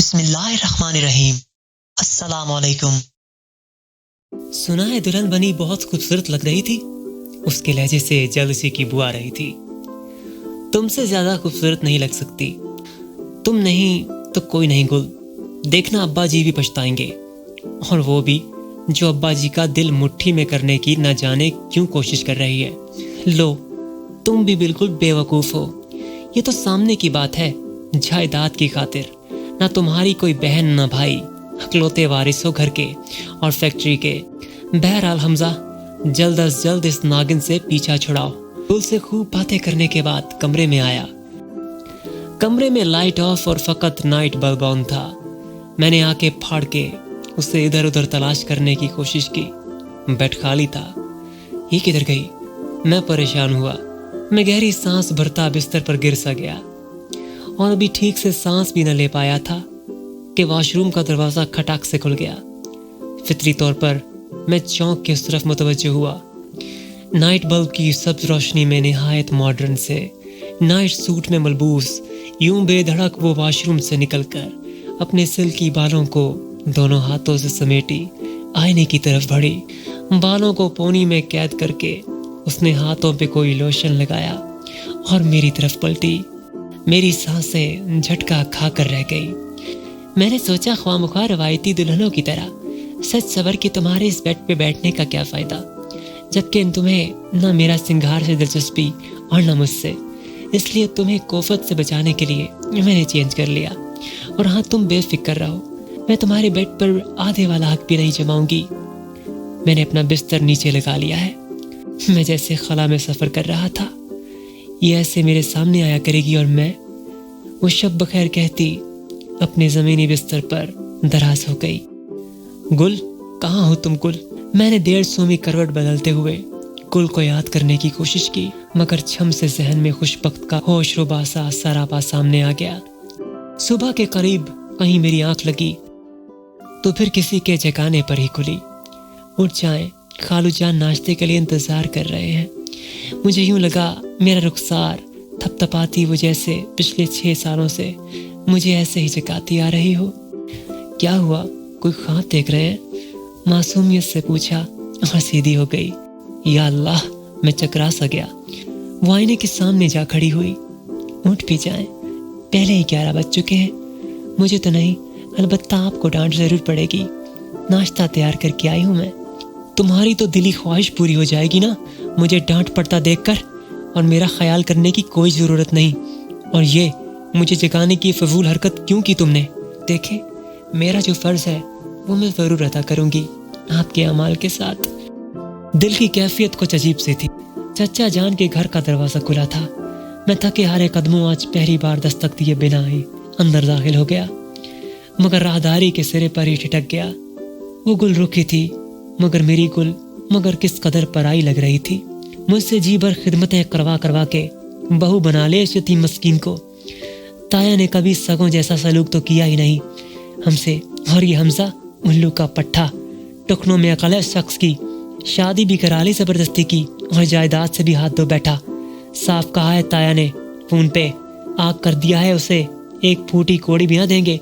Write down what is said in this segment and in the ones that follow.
بسم اللہ الرحمن الرحیم۔ السلام علیکم۔ سنا ہے دلہن بنی بہت خوبصورت لگ رہی تھی، اس کے لہجے سے جلسی کی بو آ رہی تھی۔ تم سے زیادہ خوبصورت نہیں لگ سکتی، تم نہیں تو کوئی نہیں گل، دیکھنا ابا جی بھی پچھتائیں گے، اور وہ بھی جو ابا جی کا دل مٹھی میں کرنے کی نہ جانے کیوں کوشش کر رہی ہے۔ لو تم بھی بالکل بے وقوف ہو، یہ تو سامنے کی بات ہے، جائیداد کی خاطر نہ تمہاری کوئی بہن نہ بھائی، اکلوتے وارث ہو گھر کے اور فیکٹری کے۔ بہرحال حمزہ، جلد از جلد اس ناگن سے پیچھا چھڑاؤ۔ گل سے خوب باتیں کرنے کے بعد کمرے میں آیا۔ کمرے میں لائٹ آف اور فقط نائٹ بلب آن تھا۔ میں نے آنکھیں پھاڑ کے اسے ادھر ادھر تلاش کرنے کی کوشش کی، بیڈ خالی تھا۔ یہ کدھر گئی؟ میں پریشان ہوا۔ میں گہری سانس بھرتا بستر پر گر سا گیا، اور ابھی ٹھیک سے سانس بھی نہ لے پایا تھا کہ واش روم کا دروازہ کھٹاک سے کھل گیا۔ فطری طور پر میں چونک کے اس طرف متوجہ ہوا۔ نائٹ بلب کی سبز روشنی میں نہایت ماڈرن سے نائٹ سوٹ میں ملبوس یوں بے دھڑک وہ واش روم سے نکل کر اپنے سلکی بالوں کو دونوں ہاتھوں سے سمیٹی آئینے کی طرف بڑھی۔ بالوں کو پونی میں قید کر کے اس نے ہاتھوں پہ کوئی لوشن لگایا اور میری طرف پلٹی۔ میری سانسیں جھٹکا کھا کر رہ گئی۔ میں نے سوچا خواہ مخواہ روایتی دلہنوں کی طرح سچ صبر کہ تمہارے اس بیڈ پہ بیٹھنے کا کیا فائدہ، جبکہ تمہیں نہ میرا سنگھار سے دلچسپی اور نہ مجھ سے، اس لیے تمہیں کوفت سے بچانے کے لیے میں نے چینج کر لیا۔ اور ہاں، تم بے فکر رہو، میں تمہارے بیڈ پر آدھے والا حق بھی نہیں جماؤں گی۔ میں نے اپنا بستر نیچے لگا لیا ہے۔ میں جیسے خلا میں سفر کر رہا تھا، یہ ایسے میرے سامنے آیا کرے گی اور میں وہ شب بخیر کہتی اپنے زمینی بستر پر دراز ہو گئی۔ گل، کہاں ہو تم گل؟ میں نے 150 کروٹ بدلتے ہوئے گل کو یاد کرنے کی کوشش کی، مگر چھم سے ذہن میں خوش بخت کا ہوش ربا سا سراپا سامنے آ گیا۔ صبح کے قریب کہیں میری آنکھ لگی تو پھر کسی کے جگانے پر ہی کھلی۔ اٹھ جائیں، خالو جان ناشتے کے لیے انتظار کر رہے ہیں۔ مجھے یوں لگا میرا رخسار تھپ تھپاتی وہ جیسے پچھلے 6 سالوں سے مجھے ایسے ہی جگاتی آ رہی ہو۔ کیا ہوا، کوئی خواب دیکھ رہے ہیں؟ معصومیت سے پوچھا اور سیدھی ہو گئی۔ یا اللہ، میں چکرا سا گیا۔ وہ آئینے کے سامنے جا کھڑی ہوئی۔ اٹھ بھی جائیں، پہلے ہی 11 بج چکے ہیں۔ مجھے تو نہیں، البتہ آپ کو ڈانٹ ضرور پڑے گی، ناشتہ تیار کر کے آئی ہوں میں۔ تمہاری تو دلی خواہش پوری ہو جائے گی نا مجھے ڈانٹ پڑتا دیکھ کر، اور میرا خیال کرنے کی کوئی ضرورت نہیں۔ اور یہ مجھے جگانے کی فضول حرکت کیوں کی تم نے؟ دیکھیں، میرا جو فرض ہے وہ میں ضرور ادا کروں گی آپ کے اعمال کے ساتھ۔ دل کی کیفیت کچھ عجیب سی تھی۔ چچا جان کے گھر کا دروازہ کھلا تھا۔ میں تھکے ہارے قدموں آج پہلی بار دستک دیے بنا ہی اندر داخل ہو گیا، مگر راہداری کے سرے پر ہی ٹھٹک گیا۔ وہ گل رکی تھی، مگر میری گل کس قدر پرائی لگ رہی تھی۔ مجھ سے جی بھر خدمتیں کروا کے بہو بنا لے اس یتیم مسکین کو۔ تایا نے کبھی سگوں جیسا سلوک تو کیا ہی نہیں ہم سے، اور یہ حمزہ الو کا پٹھا، ٹکنوں میں عقل ہے اس شخص کی۔ شادی بھی کرا لی زبردستی کی، اور جائیداد سے بھی ہاتھ دھو بیٹھا۔ صاف کہا ہے تایا نے فون پہ، آگ کر دیا ہے اسے، ایک پھوٹی کوڑی بھی نہ دیں گے۔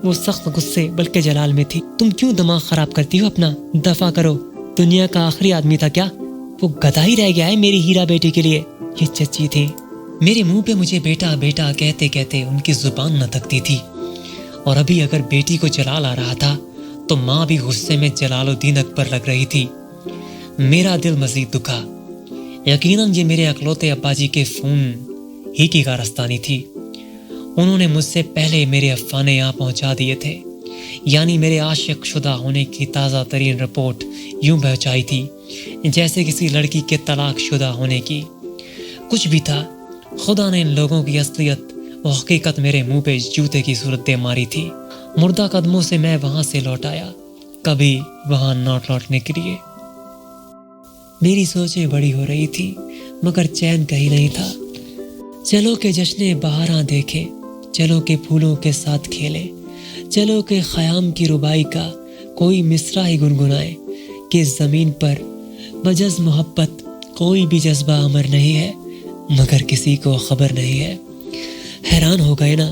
وہ سخت غصے بلکہ جلال میں تھی۔ تم کیوں دماغ خراب کرتی ہو اپنا؟ دفع کرو، دنیا کا آخری آدمی تھا کیا؟ وہ گدھا ہی رہ گیا ہے میری ہیرا بیٹی کے لیے۔ یہ چچی تھی، میرے منہ پہ مجھے بیٹا بیٹا کہتے کہتے ان کی زبان نہ تھکتی تھی، اور ابھی اگر بیٹی کو جلال آ رہا تھا تو ماں بھی غصے میں جلال الدین اکبر لگ رہی تھی۔ میرا دل مزید دکھا۔ یقیناً یہ میرے اکلوتے ابا جی کے فون ہی کی کارستانی تھی۔ انہوں نے مجھ سے پہلے میرے افسانے یہاں پہنچا دیے تھے، یعنی میرے عاشق شدہ ہونے کی تازہ ترین رپورٹ یوں پہنچائی تھی جیسے کسی لڑکی کے طلاق شدہ ہونے کی۔ کچھ بھی تھا، خدا نے ان لوگوں کی اصلیت و حقیقت میرے منہ پہ جوتے کی صورت دے ماری تھی۔ مردہ قدموں سے میں وہاں سے لوٹ آیا، کبھی وہاں نہ لوٹنے کے لیے۔ میری سوچیں بڑی ہو رہی تھی، مگر چین کہیں نہیں تھا۔ چلو کہ جشن بہاراں دیکھیں، چلو کہ پھولوں کے ساتھ کھیلیں، چلو کہ خیام کی ربائی کا کوئی مصرع ہی گنگنائے، کہ زمین پر بجز محبت کوئی بھی جذبہ امر نہیں ہے، مگر کسی کو خبر نہیں ہے۔ حیران ہو گئے نا